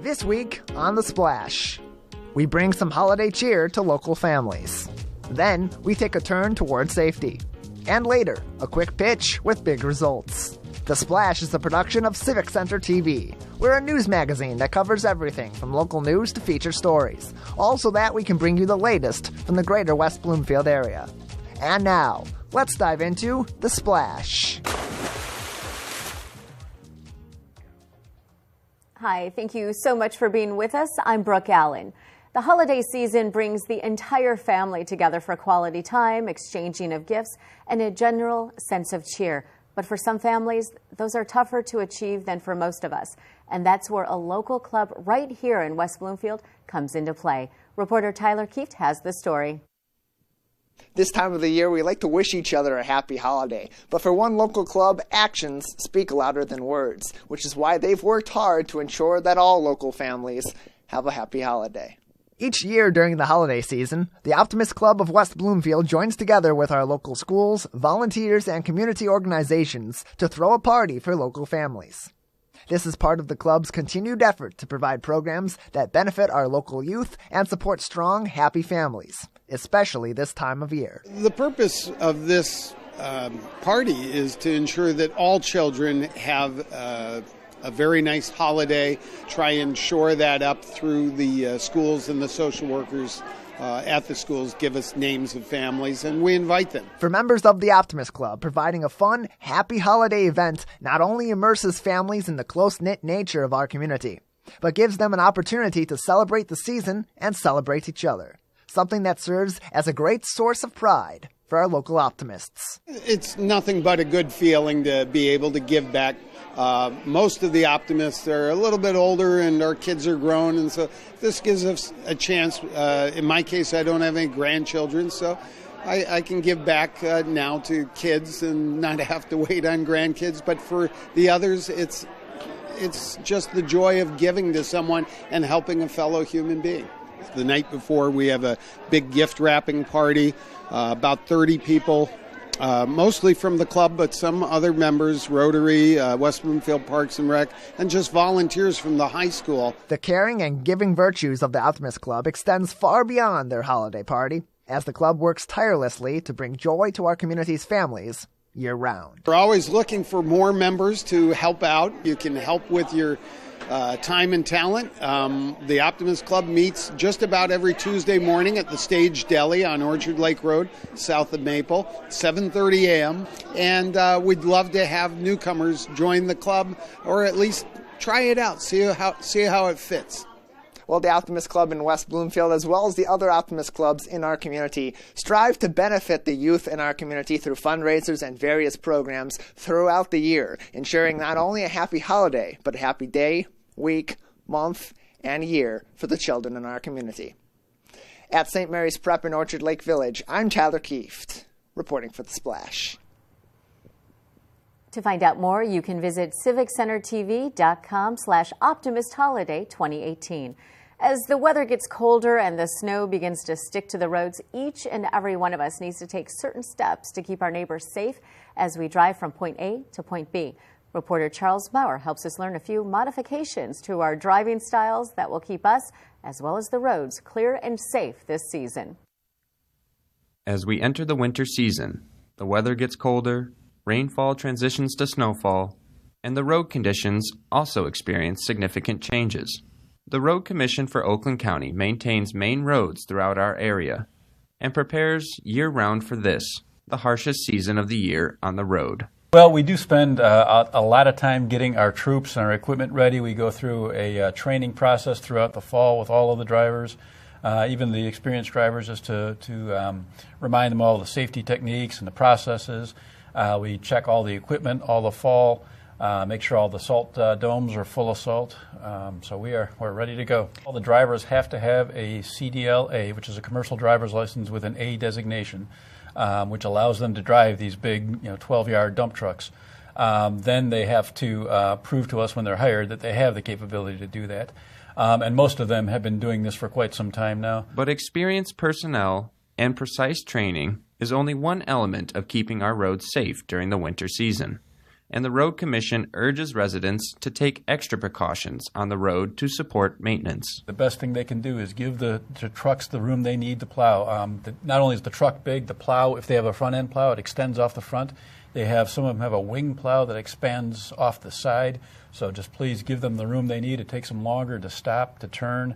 This week on The Splash, we bring some holiday cheer to local families. Then we take a turn toward safety. And later, a quick pitch with big results. The Splash is a production of Civic Center TV. We're a news magazine that covers everything from local news to feature stories, all so that we can bring you the latest from the greater West Bloomfield area. And now, let's dive into The Splash. Hi, thank you so much for being with us. I'm Brooke Allen. The holiday season brings the entire family together for quality time, exchanging of gifts, and a general sense of cheer. But for some families, those are tougher to achieve than for most of us. And that's where a local club right here in West Bloomfield comes into play. Reporter Tyler Kieft has the story. This time of the year, we like to wish each other a happy holiday. But for one local club, actions speak louder than words, which is why they've worked hard to ensure that all local families have a happy holiday. Each year during the holiday season, the Optimist Club of West Bloomfield joins together with our local schools, volunteers, and community organizations to throw a party for local families. This is part of the club's continued effort to provide programs that benefit our local youth and support strong, happy families, especially this time of year. The purpose of this party is to ensure that all children have a very nice holiday, try and shore that up through the schools, and the social workers at the schools give us names of families, and we invite them. For members of the Optimist Club, providing a fun, happy holiday event not only immerses families in the close-knit nature of our community, but gives them an opportunity to celebrate the season and celebrate each other, something that serves as a great source of pride for our local optimists. It's nothing but a good feeling to be able to give back. Most of the optimists are a little bit older and our kids are grown, and so this gives us a chance. In my case, I don't have any grandchildren, so I can give back now to kids and not have to wait on grandkids. But for the others, it's just the joy of giving to someone and helping a fellow human being. The night before, we have a big gift wrapping party, about 30 people. Mostly from the club, but some other members, Rotary, West Bloomfield Parks and Rec, and just volunteers from the high school. The caring and giving virtues of the Optimist Club extends far beyond their holiday party, as the club works tirelessly to bring joy to our community's families year-round. We're always looking for more members to help out. You can help with your time and talent. The Optimist Club meets just about every Tuesday morning at the Stage Deli on Orchard Lake Road, south of Maple, 7:30 a.m. And we'd love to have newcomers join the club, or at least try it out, see how it fits. Well, the Optimist Club in West Bloomfield, as well as the other Optimist Clubs in our community, strive to benefit the youth in our community through fundraisers and various programs throughout the year, ensuring not only a happy holiday, but a happy day, week, month, and year for the children in our community. At St. Mary's Prep in Orchard Lake Village, I'm Tyler Kieft, reporting for The Splash. To find out more, you can visit civiccentertv.com/OptimistHoliday2018. As the weather gets colder and the snow begins to stick to the roads, each and every one of us needs to take certain steps to keep our neighbors safe as we drive from point A to point B. Reporter Charles Bauer helps us learn a few modifications to our driving styles that will keep us, as well as the roads, clear and safe this season. As we enter the winter season, the weather gets colder, rainfall transitions to snowfall, and the road conditions also experience significant changes. The Road Commission for Oakland County maintains main roads throughout our area and prepares year-round for this, the harshest season of the year on the road. Well, we do spend a lot of time getting our troops and our equipment ready. We go through a training process throughout the fall with all of the drivers, even the experienced drivers, just to remind them all of the safety techniques and the processes. We check all the equipment all the fall, make sure all the salt domes are full of salt. So we're ready to go. All the drivers have to have a CDLA, which is a commercial driver's license with an A designation, which allows them to drive these big 12-yard dump trucks. Then they have to prove to us when they're hired that they have the capability to do that. And most of them have been doing this for quite some time now. But experienced personnel and precise training is only one element of keeping our roads safe during the winter season. and the Road Commission urges residents to take extra precautions on the road to support maintenance. The best thing they can do is give the trucks the room they need to plow. Not only is the truck big, the plow, if they have a front-end plow, it extends off the front. Some of them have a wing plow that expands off the side, so just please give them the room they need. It takes them longer to stop, to turn.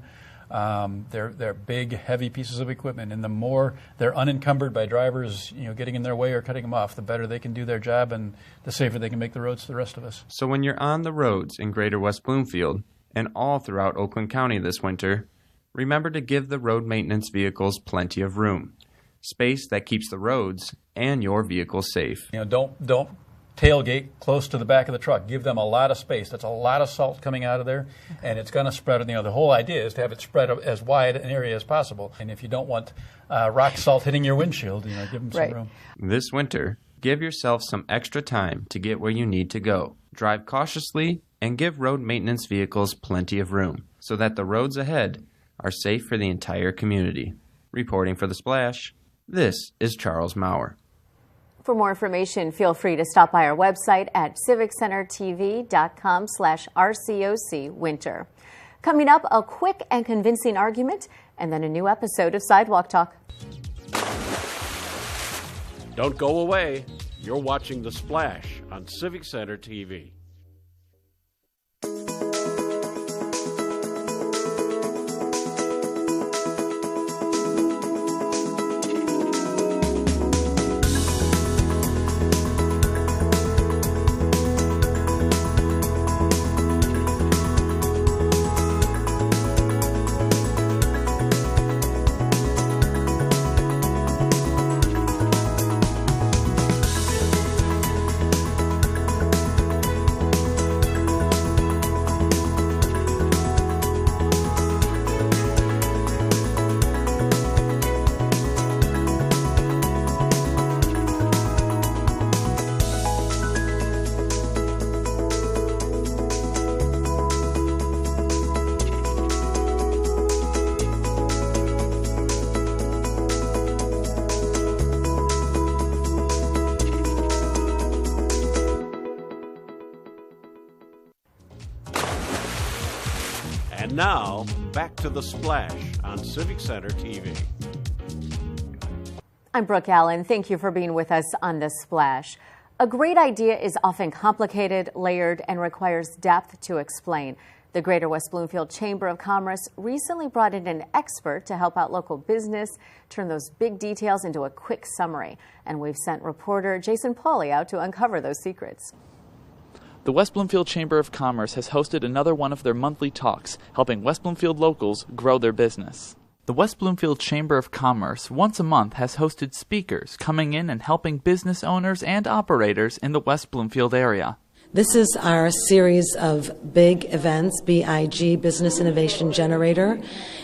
They're big, heavy pieces of equipment, and the more they're unencumbered by drivers, getting in their way or cutting them off, the better they can do their job and the safer they can make the roads to the rest of us. So when you're on the roads in Greater West Bloomfield and all throughout Oakland County this winter, remember to give the road maintenance vehicles plenty of room, space that keeps the roads and your vehicle safe. Don't tailgate close to the back of the truck. Give them a lot of space. That's a lot of salt coming out of there, and it's going to spread. The whole idea is to have it spread as wide an area as possible. And if you don't want rock salt hitting your windshield, give them some room. This winter, give yourself some extra time to get where you need to go. Drive cautiously and give road maintenance vehicles plenty of room so that the roads ahead are safe for the entire community. Reporting for The Splash, this is Charles Maurer. For more information, feel free to stop by our website at civiccentertv.com/RCOC winter. Coming up, a quick and convincing argument, and then a new episode of Sidewalk Talk. Don't go away. You're watching The Splash on Civic Center TV. And now, back to The Splash on Civic Center TV. I'm Brooke Allen. Thank you for being with us on The Splash. A great idea is often complicated, layered, and requires depth to explain. The Greater West Bloomfield Chamber of Commerce recently brought in an expert to help out local business turn those big details into a quick summary. And we've sent reporter Jason Pauly out to uncover those secrets. The West Bloomfield Chamber of Commerce has hosted another one of their monthly talks, helping West Bloomfield locals grow their business. The West Bloomfield Chamber of Commerce once a month has hosted speakers coming in and helping business owners and operators in the West Bloomfield area. This is our series of big events, BIG, Business Innovation Generator,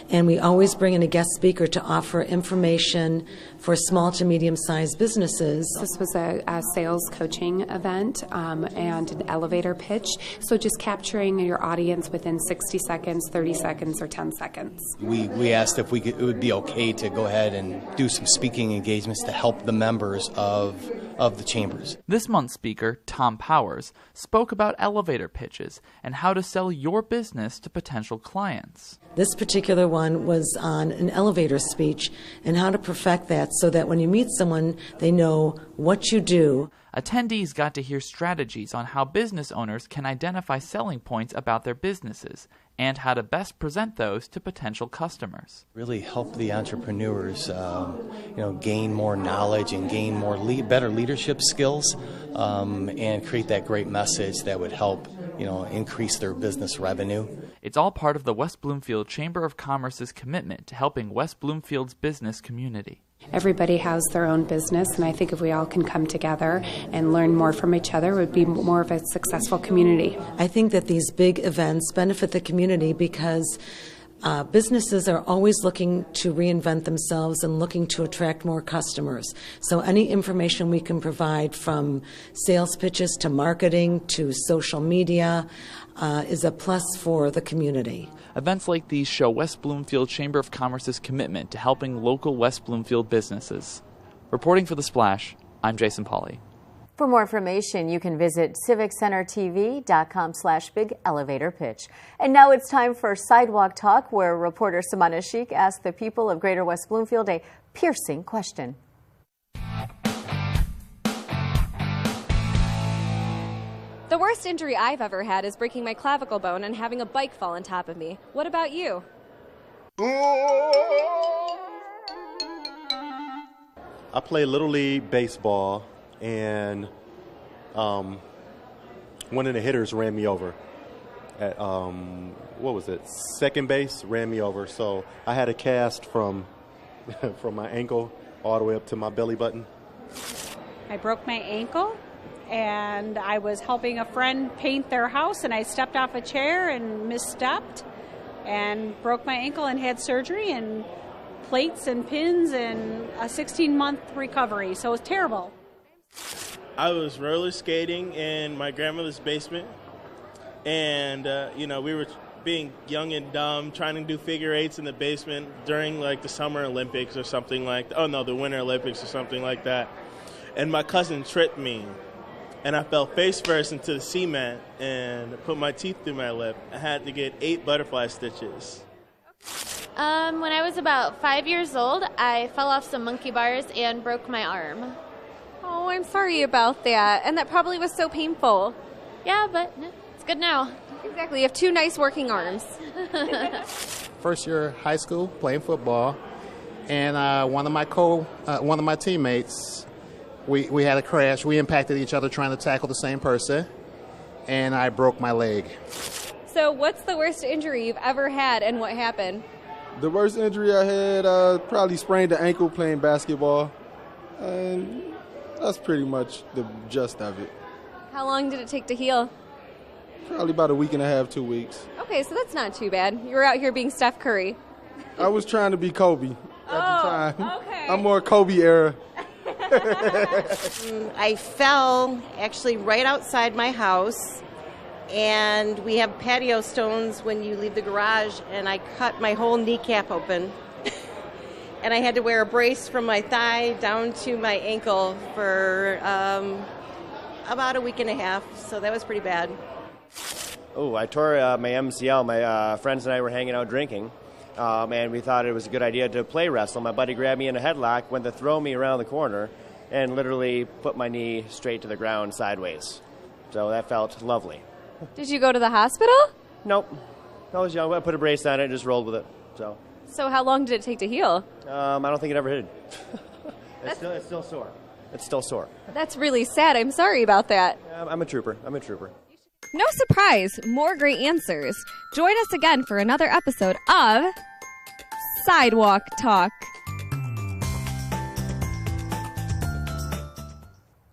and we always bring in a guest speaker to offer information for small to medium-sized businesses. This was a sales coaching event and an elevator pitch, so just capturing your audience within 60 seconds, 30 seconds, or 10 seconds. We asked if it would be okay to go ahead and do some speaking engagements to help the members of the chambers. This month's speaker, Tom Powers, spoke about elevator pitches and how to sell your business to potential clients. This particular one was on an elevator speech and how to perfect that so that when you meet someone, they know what you do. Attendees got to hear strategies on how business owners can identify selling points about their businesses and how to best present those to potential customers. Really help the entrepreneurs, gain more knowledge and gain more better leadership skills, and create that great message that would help, increase their business revenue. It's all part of the West Bloomfield Chamber of Commerce's commitment to helping West Bloomfield's business community. Everybody has their own business, and I think if we all can come together and learn more from each other, it would be more of a successful community. I think that these big events benefit the community because businesses are always looking to reinvent themselves and looking to attract more customers. So any information we can provide, from sales pitches to marketing to social media, is a plus for the community. Events like these show West Bloomfield Chamber of Commerce's commitment to helping local West Bloomfield businesses. Reporting for The Splash, I'm Jason Pauly. For more information, you can visit civiccentertv.com/big elevator pitch. And now it's time for Sidewalk Talk, where reporter Samana Sheikh asks the people of Greater West Bloomfield a piercing question. The worst injury I've ever had is breaking my clavicle bone and having a bike fall on top of me. What about you? I play Little League baseball, and one of the hitters ran me over at, second base, ran me over. So I had a cast from my ankle all the way up to my belly button. I broke my ankle, and I was helping a friend paint their house, and I stepped off a chair and misstepped and broke my ankle and had surgery and plates and pins and a 16-month recovery. So it was terrible. I was roller skating in my grandmother's basement, and we were being young and dumb, trying to do figure eights in the basement during like the Summer Olympics or something like that. Oh no, the Winter Olympics or something like that. And my cousin tripped me, and I fell face first into the cement and put my teeth through my lip. I had to get 8 butterfly stitches. When I was about 5 years old, I fell off some monkey bars and broke my arm. Oh, I'm sorry about that. And that probably was so painful. Yeah, but it's good now. Exactly. You have 2 nice working arms. First year high school, playing football, and one of my teammates, we had a crash. We impacted each other trying to tackle the same person, and I broke my leg. So what's the worst injury you've ever had, and what happened? The worst injury I had, probably sprained the ankle playing basketball, and that's pretty much the gist of it. How long did it take to heal? Probably about a week and a half, 2 weeks. Okay, so that's not too bad. You were out here being Steph Curry. I was trying to be Kobe at the time. Okay. I'm more Kobe era. I fell actually right outside my house, and we have patio stones when you leave the garage, and I cut my whole kneecap open. And I had to wear a brace from my thigh down to my ankle for about a week and a half, so that was pretty bad. Oh, I tore my MCL. My friends and I were hanging out drinking, and we thought it was a good idea to play wrestle. My buddy grabbed me in a headlock, went to throw me around the corner, and literally put my knee straight to the ground sideways. So that felt lovely. Did you go to the hospital? Nope. I was young. I put a brace on it and just rolled with it. So how long did it take to heal? I don't think it ever did. It's still sore. It's still sore. That's really sad. I'm sorry about that. I'm a trooper. No surprise, more great answers. Join us again for another episode of Sidewalk Talk.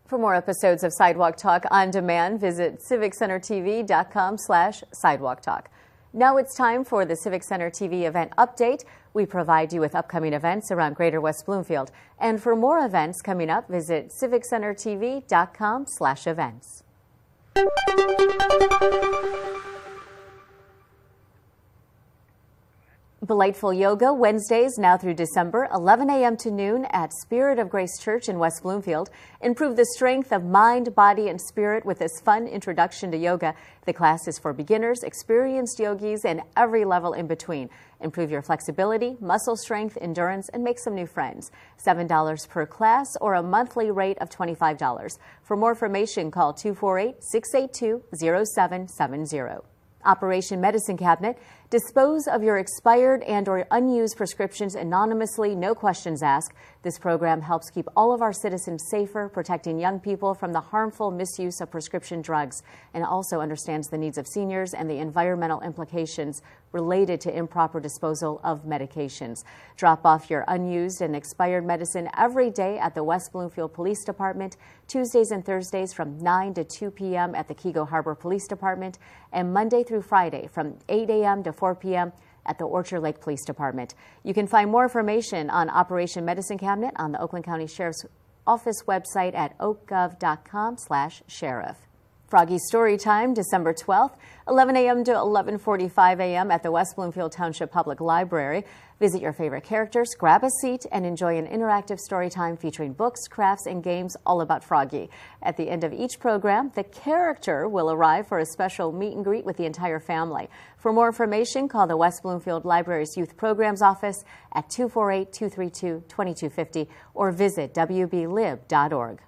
For more episodes of Sidewalk Talk on demand, visit civiccentertv.com/Sidewalk Talk. Now it's time for the Civic Center TV event update. We provide you with upcoming events around Greater West Bloomfield. And for more events coming up, visit civiccentertv.com/events. Delightful Yoga Wednesdays now through December, 11 a.m. to noon at Spirit of Grace Church in West Bloomfield. Improve the strength of mind, body, and spirit with this fun introduction to yoga. The class is for beginners, experienced yogis, and every level in between. Improve your flexibility, muscle strength, endurance, and make some new friends. $7 per class or a monthly rate of $25. For more information, call 248-682-0770. Operation Medicine Cabinet. Dispose of your expired and or unused prescriptions anonymously, no questions asked. This program helps keep all of our citizens safer, protecting young people from the harmful misuse of prescription drugs, and also understands the needs of seniors and the environmental implications related to improper disposal of medications. Drop off your unused and expired medicine every day at the West Bloomfield Police Department, Tuesdays and Thursdays from 9 to 2 p.m. at the Kego Harbor Police Department, and Monday through Friday from 8 a.m. to 4 p.m. at the Orchard Lake Police Department. You can find more information on Operation Medicine Cabinet on the Oakland County Sheriff's Office website at oakgov.com/sheriff. Froggy Storytime, December 12th, 11 a.m. to 11:45 a.m. at the West Bloomfield Township Public Library. Visit your favorite characters, grab a seat, and enjoy an interactive story time featuring books, crafts, and games all about Froggy. At the end of each program, the character will arrive for a special meet and greet with the entire family. For more information, call the West Bloomfield Library's Youth Programs Office at 248-232-2250 or visit wblib.org.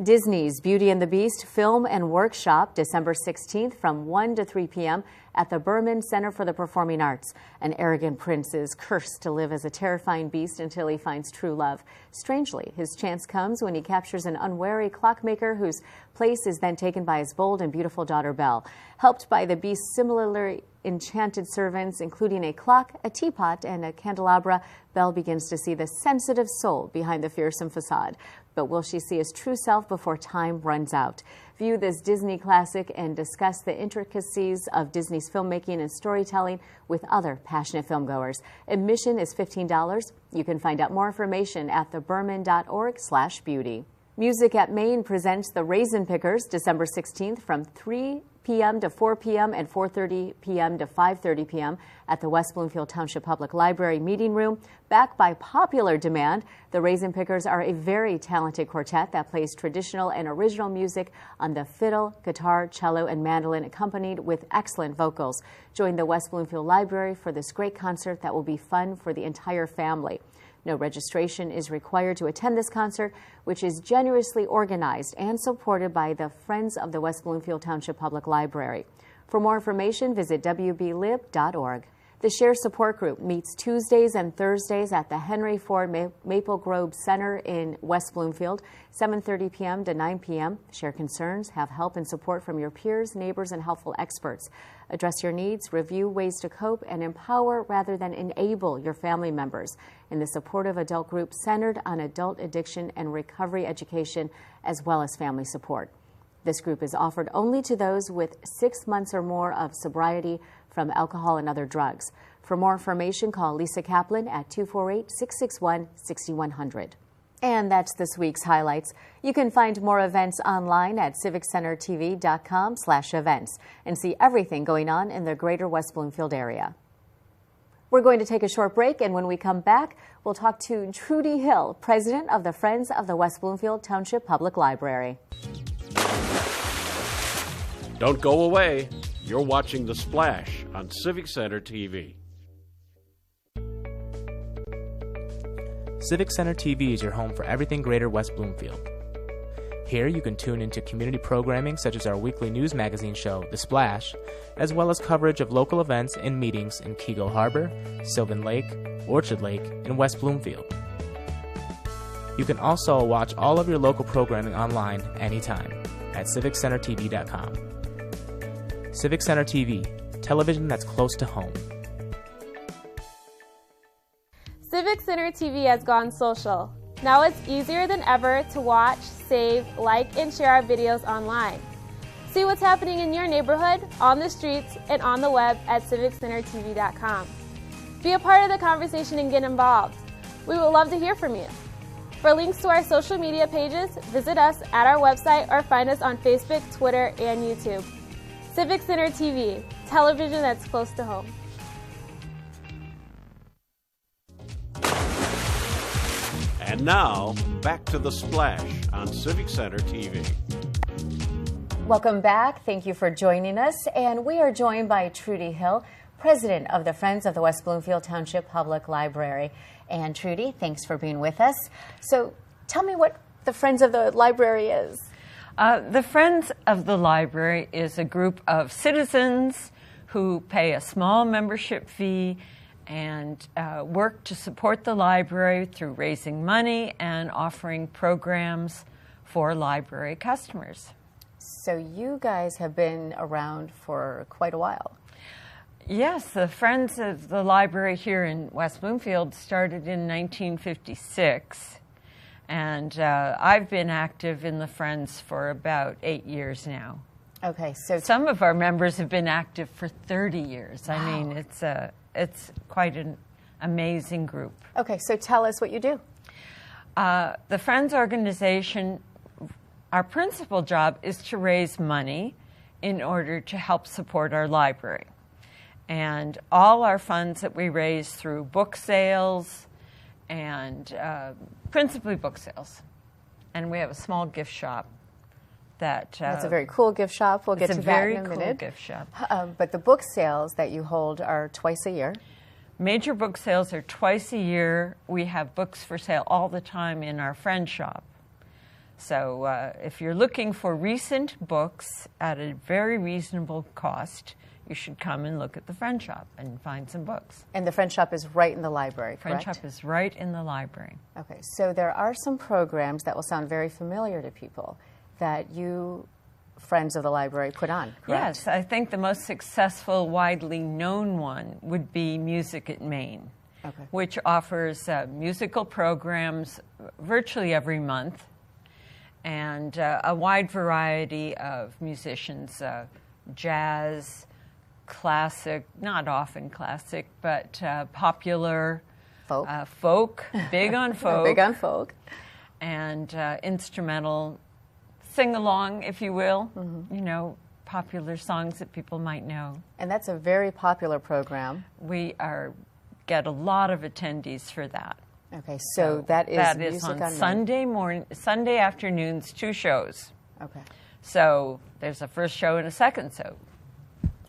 Disney's Beauty and the Beast Film and Workshop, December 16th from 1 to 3 p.m. at the Berman Center for the Performing Arts. An arrogant prince is cursed to live as a terrifying beast until he finds true love. Strangely, his chance comes when he captures an unwary clockmaker whose place is then taken by his bold and beautiful daughter Belle. Helped by the beast's similarly enchanted servants, including a clock, a teapot, and a candelabra, Belle begins to see the sensitive soul behind the fearsome facade. But will she see his true self before time runs out? View this Disney classic and discuss the intricacies of Disney's filmmaking and storytelling with other passionate filmgoers. Admission is $15. You can find out more information at theberman.org/beauty. Music at Maine presents the Raisin Pickers, December 16th from 3 p.m. to 4 p.m. and 4:30 p.m. to 5:30 p.m. at the West Bloomfield Township Public Library Meeting Room. Backed by popular demand, the Raisin Pickers are a very talented quartet that plays traditional and original music on the fiddle, guitar, cello, and mandolin, accompanied with excellent vocals. Join the West Bloomfield Library for this great concert that will be fun for the entire family. No registration is required to attend this concert, which is generously organized and supported by the Friends of the West Bloomfield Township Public Library. For more information, visit wblib.org. The Share Support Group meets Tuesdays and Thursdays at the Henry Ford Maple Grove Center in West Bloomfield, 7:30 p.m. to 9 p.m. Share concerns, have help and support from your peers, neighbors, and helpful experts. Address your needs, review ways to cope, and empower rather than enable your family members in the supportive adult group centered on adult addiction and recovery education, as well as family support. This group is offered only to those with 6 months or more of sobriety from alcohol and other drugs. For more information, call Lisa Kaplan at 248-661-6100. And that's this week's highlights. You can find more events online at civiccentertv.com/events and see everything going on in the greater West Bloomfield area. We're going to take a short break, and when we come back, we'll talk to Trudi Hill, president of the Friends of the West Bloomfield Township Public Library. Don't go away. You're watching The Splash on Civic Center TV. Civic Center TV is your home for everything Greater West Bloomfield. Here you can tune into community programming such as our weekly news magazine show, The Splash, as well as coverage of local events and meetings in Keego Harbor, Sylvan Lake, Orchard Lake, and West Bloomfield. You can also watch all of your local programming online anytime at civiccentertv.com. Civic Center TV, television that's close to home. Civic Center TV has gone social. Now it's easier than ever to watch, save, like, and share our videos online. See what's happening in your neighborhood, on the streets, and on the web at civiccentertv.com. Be a part of the conversation and get involved. We would love to hear from you. For links to our social media pages, visit us at our website or find us on Facebook, Twitter, and YouTube. Civic Center TV, television that's close to home. And now, back to The Splash on Civic Center TV. Welcome back. Thank you for joining us. And we are joined by Trudi Hill, president of the Friends of the West Bloomfield Township Public Library. And Trudy, thanks for being with us. So tell me what the Friends of the Library is. The Friends of the Library is a group of citizens who pay a small membership fee and work to support the library through raising money and offering programs for library customers. So you guys have been around for quite a while. Yes, the Friends of the Library here in West Bloomfield started in 1956. And I've been active in the Friends for about 8 years now. Okay, so some of our members have been active for 30 years. Wow. I mean, it's quite an amazing group. Okay, so tell us what you do. The Friends organization our principal job is to raise money in order to help support our library. And all our funds that we raise through book sales and principally book sales. And we have a small gift shop that's a very cool gift shop. We'll get to that in a minute. It's a very cool gift shop. But the book sales that you hold are twice a year. Major book sales are twice a year. We have books for sale all the time in our friend shop. So if you're looking for recent books at a very reasonable cost, you should come and look at the friend shop and find some books. And the friend shop is right in the library, correct? Friend shop is right in the library. Okay, so there are some programs that will sound very familiar to people that you, Friends of the Library, put on, correct? Yes, I think the most successful, widely known one would be Music at Maine, which offers musical programs virtually every month and a wide variety of musicians, jazz, classic, not often classic, but popular, folk, big on folk. Big on folk. And instrumental, sing-along, if you will, you know, popular songs that people might know. And that's a very popular program. We get a lot of attendees for that. Okay, so that is Music on Sunday afternoons, 2 shows. Okay. So there's a first show and a second, so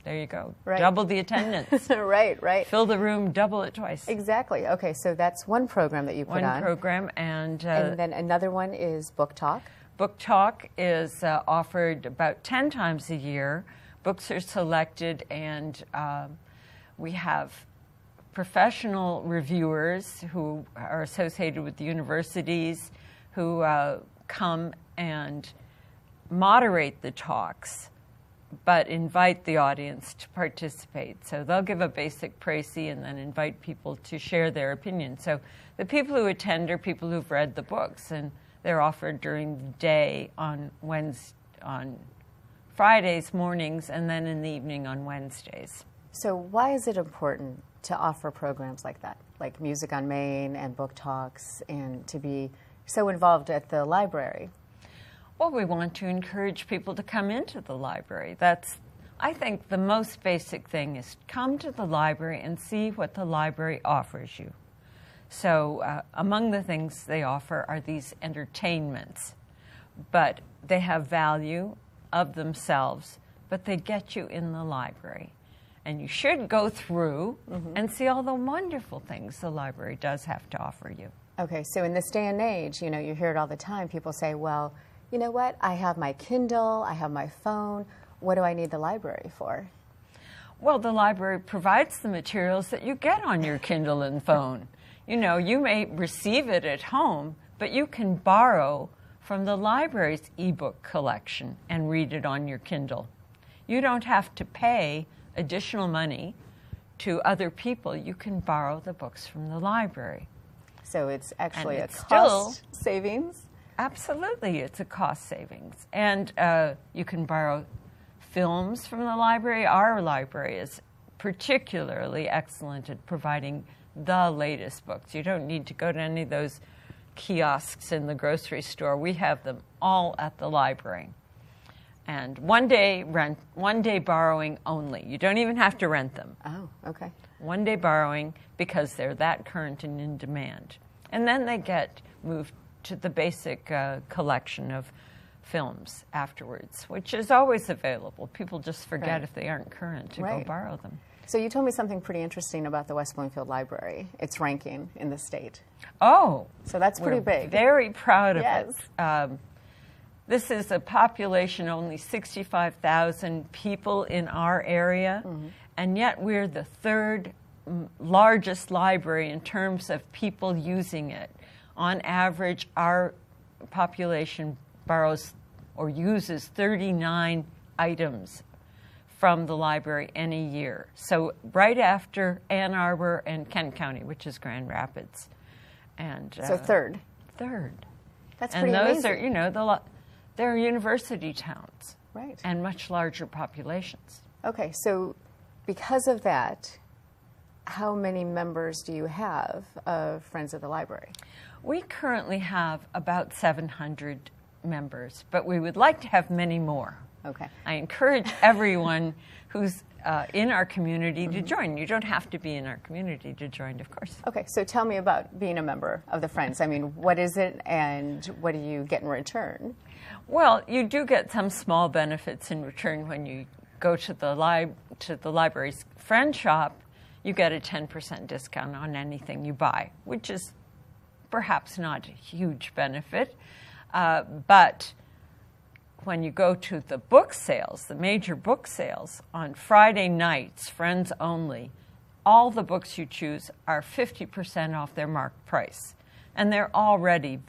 there you go. Right. Double the attendance. Right. Fill the room, double it twice. Exactly. Okay, so that's one program that you put on. One program, and then another one is Book Talk. Book Talk is offered about 10 times a year. Books are selected, and we have professional reviewers who are associated with the universities who come and moderate the talks, but invite the audience to participate. So they'll give a basic précis and then invite people to share their opinion. So the people who attend are people who've read the books, and they're offered during the day on Fridays mornings, and then in the evening on Wednesdays. So why is it important to offer programs like that, like Music on Maine and Book Talks, and to be so involved at the library? Well, we want to encourage people to come into the library. That's, I think, the most basic thing is come to the library and see what the library offers you. So among the things they offer are these entertainments, but they have value of themselves, but they get you in the library. And you should go through and see all the wonderful things the library does have to offer you. Okay, so in this day and age, you know, you hear it all the time. People say, well, you know what, I have my Kindle, I have my phone. What do I need the library for? Well, the library provides the materials that you get on your Kindle and phone. You know, you may receive it at home, but you can borrow from the library's ebook collection and read it on your Kindle. You don't have to pay additional money to other people. You can borrow the books from the library. So it's actually a cost savings? Absolutely, it's a cost savings. And you can borrow films from the library. Our library is particularly excellent at providing the latest books. You don't need to go to any of those kiosks in the grocery store. We have them all at the library. And one day borrowing only. You don't even have to rent them. Oh, okay. One day borrowing because they're that current and in demand. And then they get moved to the basic collection of films afterwards, which is always available. People just forget if they aren't current to go borrow them. So you told me something pretty interesting about the West Bloomfield Library, its ranking in the state. Oh. So that's pretty big. Very proud of it. This is a population, only 65,000 people in our area, and yet we're the third largest library in terms of people using it. On average, our population borrows or uses 39 items from the library any year. So right after Ann Arbor and Kent County, which is Grand Rapids. And so third. That's pretty amazing. And those are, you know, they're university towns. Right. And much larger populations. Okay, so because of that, how many members do you have of Friends of the Library? We currently have about 700 members, but we would like to have many more. Okay. I encourage everyone who's in our community to join. You don't have to be in our community to join, of course. Okay, so tell me about being a member of the Friends. I mean, what is it and what do you get in return? Well, you do get some small benefits in return when you go to the library's friend shop. You get a 10% discount on anything you buy, which is perhaps not a huge benefit, but when you go to the book sales, the major book sales on Friday nights, friends only, all the books you choose are 50% off their marked price, and they're already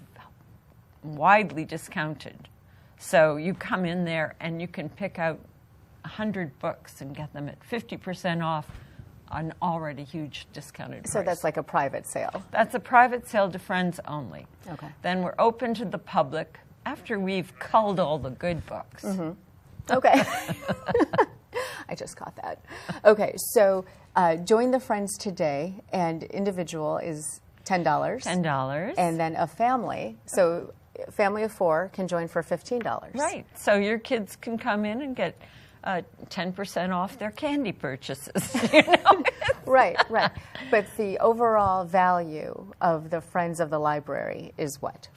widely discounted. So you come in there and you can pick out 100 books and get them at 50% off an already huge discounted price. So that's like a private sale? That's a private sale to friends only. Okay. Then we're open to the public after we've culled all the good books. Mm-hmm. Okay. I just caught that. Okay, so join the Friends today, and individual is $10. $10. And then a family, so a family of 4 can join for $15. Right. So your kids can come in and get 10% off their candy purchases. You know? Right. But the overall value of the Friends of the Library is what?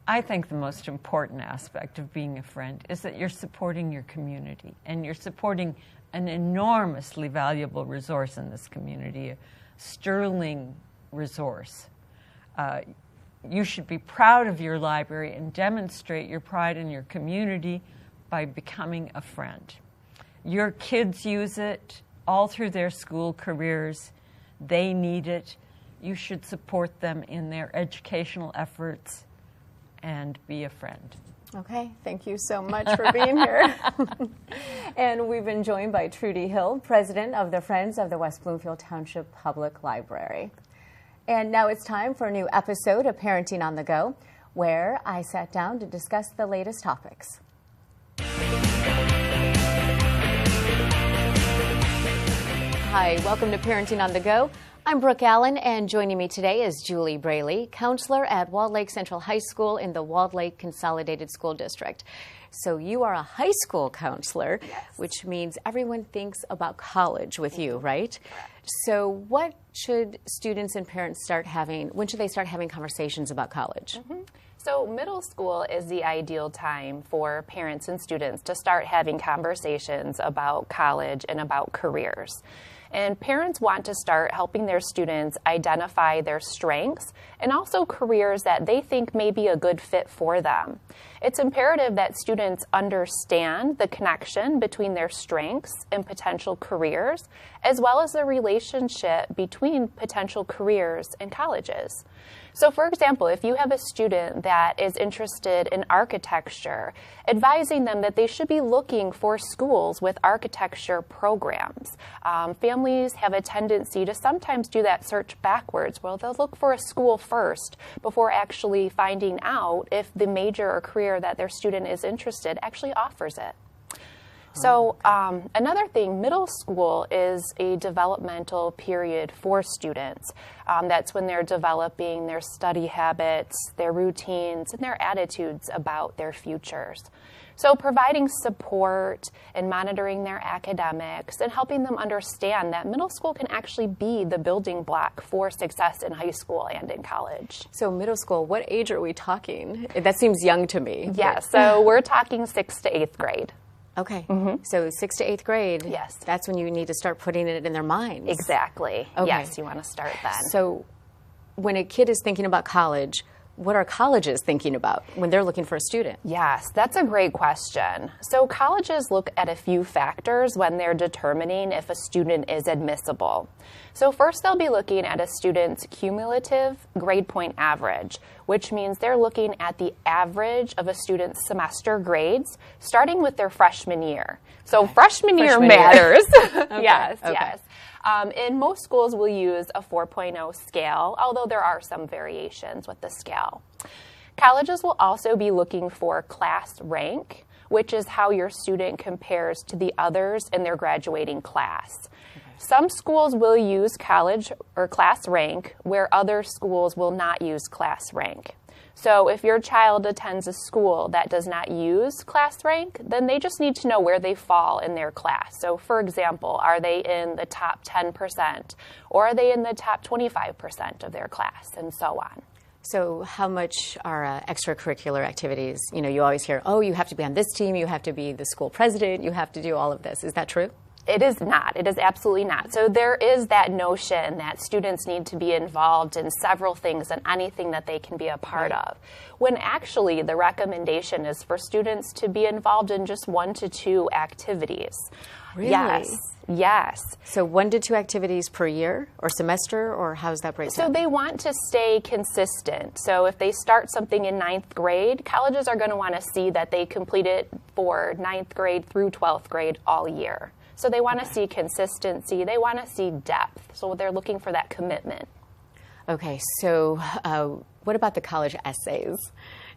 I think the most important aspect of being a friend is that you're supporting your community, and you're supporting an enormously valuable resource in this community, a sterling resource. You should be proud of your library and demonstrate your pride in your community by becoming a friend. Your kids use it all through their school careers. They need it. You should support them in their educational efforts and be a friend. Okay, thank you so much for being here. And we've been joined by Trudi Hill, president of the Friends of the West Bloomfield Township Public Library. And now it's time for a new episode of Parenting on the Go, where I sat down to discuss the latest topics. Hi, welcome to Parenting on the Go. I'm Brooke Allen, and joining me today is Julie Braley, counselor at Walled Lake Central High School in the Walled Lake Consolidated School District. So you are a high school counselor, yes, which means everyone thinks about college with you, right? Correct. So what should students and parents start having, when should they start having conversations about college? Mm-hmm. So middle school is the ideal time for parents and students to start having conversations about college and about careers. And parents want to start helping their students identify their strengths and also careers that they think may be a good fit for them. It's imperative that students understand the connection between their strengths and potential careers, as well as the relationship between potential careers and colleges. So for example, if you have a student that is interested in architecture, advising them that they should be looking for schools with architecture programs. Families have a tendency to sometimes do that search backwards, where they'll look for a school first before actually finding out if the major or career that their student is interested actually offers it. So another thing, middle school is a developmental period for students. That's when they're developing their study habits, their routines, and their attitudes about their futures. So providing support and monitoring their academics and helping them understand that middle school can actually be the building block for success in high school and in college. So middle school, what age are we talking? That seems young to me. Yeah, so we're talking 6th to 8th grade. Okay, so 6th to 8th grade, yes, that's when you need to start putting it in their minds. Exactly. Okay. Yes, you want to start then. So when a kid is thinking about college, what are colleges thinking about when they're looking for a student? Yes, that's a great question. So colleges look at a few factors when they're determining if a student is admissible. So first they'll be looking at a student's cumulative grade point average, which means they're looking at the average of a student's semester grades starting with their freshman year. So freshman year matters. Okay. Yes, okay. yes. In most schools, we'll use a 4.0 scale, although there are some variations with the scale. Colleges will also be looking for class rank, which is how your student compares to the others in their graduating class. Some schools will use college or class rank, where other schools will not use class rank. So if your child attends a school that does not use class rank, then they just need to know where they fall in their class. So for example, are they in the top 10% or are they in the top 25% of their class, and so on. So how much are extracurricular activities? You know, you always hear, oh, you have to be on this team, you have to be the school president, you have to do all of this. Is that true? It is not. It is absolutely not. So there is that notion that students need to be involved in several things and anything that they can be a part of, when actually the recommendation is for students to be involved in just 1 to 2 activities. Really? Yes. So 1 to 2 activities per year or semester, or how does that break down? So they want to stay consistent. So if they start something in 9th grade, colleges are going to want to see that they complete it for 9th grade through 12th grade all year. So they want to see consistency. They want to see depth. So they're looking for that commitment. Okay, so what about the college essays?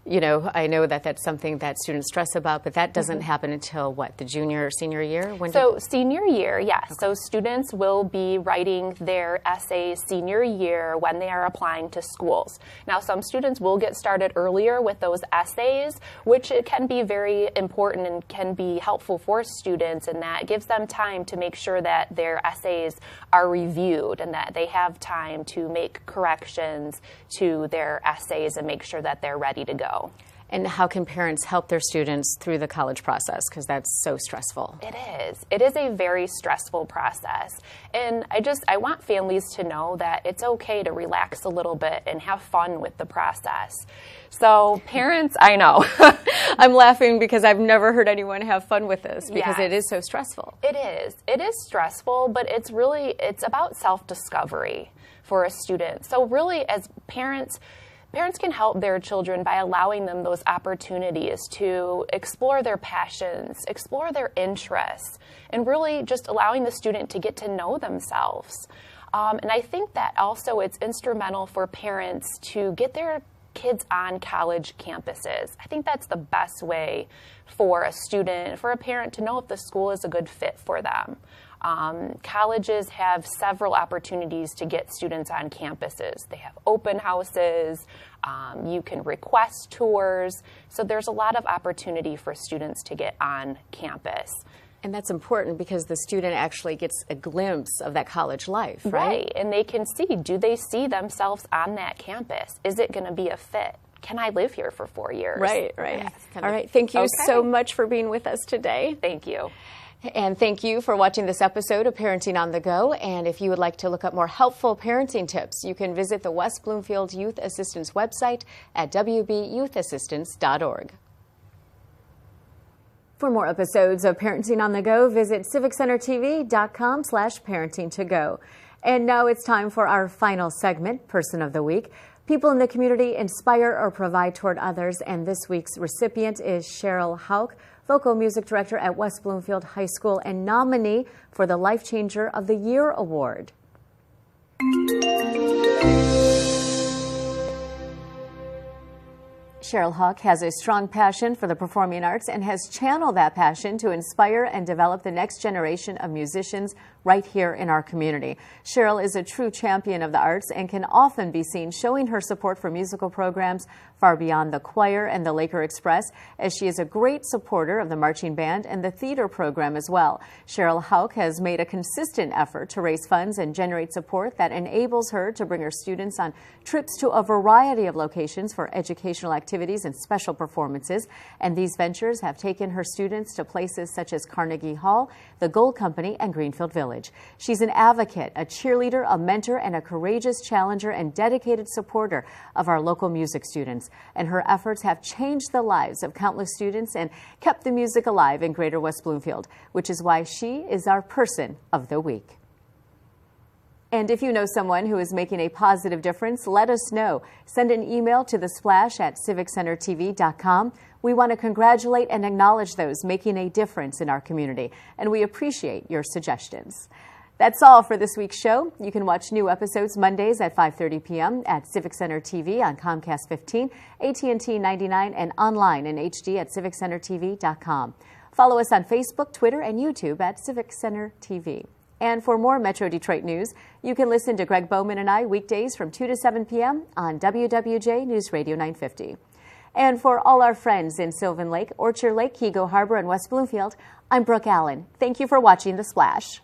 You know, I know that that's something that students stress about, but that doesn't happen until, what, the junior or senior year? Senior year, yes. Okay. So students will be writing their essays senior year when they are applying to schools. Now, some students will get started earlier with those essays, which it can be very important and can be helpful for students, and that gives them time to make sure that their essays are reviewed and that they have time to make corrections to their essays and make sure that they're ready to go. And how can parents help their students through the college process? Because that's so stressful. It is. It is a very stressful process. And I want families to know that it's okay to relax a little bit and have fun with the process. So parents, I know. I'm laughing because I've never heard anyone have fun with this because it is so stressful. It is. It is stressful, but it's about self-discovery for a student. So really, as parents can help their children by allowing them those opportunities to explore their passions, explore their interests, and really just allowing the student to get to know themselves. And I think that also it's instrumental for parents to get their kids on college campuses. I think that's the best way for a student, for a parent to know if the school is a good fit for them. Colleges have several opportunities to get students on campuses. They have open houses, you can request tours, so there's a lot of opportunity for students to get on campus. And that's important because the student actually gets a glimpse of that college life, right? And they can see, do they see themselves on that campus? Is it going to be a fit? Can I live here for 4 years? Right. Yes. All right, thank you so much for being with us today. Thank you. And thank you for watching this episode of Parenting on the Go. And if you would like to look up more helpful parenting tips, you can visit the West Bloomfield Youth Assistance website at wbyouthassistance.org. For more episodes of Parenting on the Go, visit civiccentertv.com/parenting-to-go. And now it's time for our final segment, Person of the Week. People in the community inspire or provide toward others, and this week's recipient is Cheryl Hauk, Vocal Music Director at West Bloomfield High School and nominee for the Life Changer of the Year Award. Cheryl Hauk has a strong passion for the performing arts and has channeled that passion to inspire and develop the next generation of musicians right here in our community. Cheryl is a true champion of the arts and can often be seen showing her support for musical programs far beyond the choir and the Laker Express, as she is a great supporter of the marching band and the theater program as well. Cheryl Hauk has made a consistent effort to raise funds and generate support that enables her to bring her students on trips to a variety of locations for educational activities and special performances, and these ventures have taken her students to places such as Carnegie Hall, the Gold Company, and Greenfield Village. She's an advocate, a cheerleader, a mentor, and a courageous challenger and dedicated supporter of our local music students. And her efforts have changed the lives of countless students and kept the music alive in Greater West Bloomfield, which is why she is our Person of the Week. And if you know someone who is making a positive difference, let us know. Send an email to thesplash@civiccentertv.com. We want to congratulate and acknowledge those making a difference in our community, and we appreciate your suggestions. That's all for this week's show. You can watch new episodes Mondays at 5:30 p.m. at Civic Center TV on Comcast 15, AT&T 99, and online in HD at civiccentertv.com. Follow us on Facebook, Twitter, and YouTube at Civic Center TV. And for more Metro Detroit news, you can listen to Greg Bowman and I weekdays from 2 to 7 p.m. on WWJ Newsradio 950. And for all our friends in Sylvan Lake, Orchard Lake, Kego Harbor, and West Bloomfield, I'm Brooke Allen. Thank you for watching The Splash.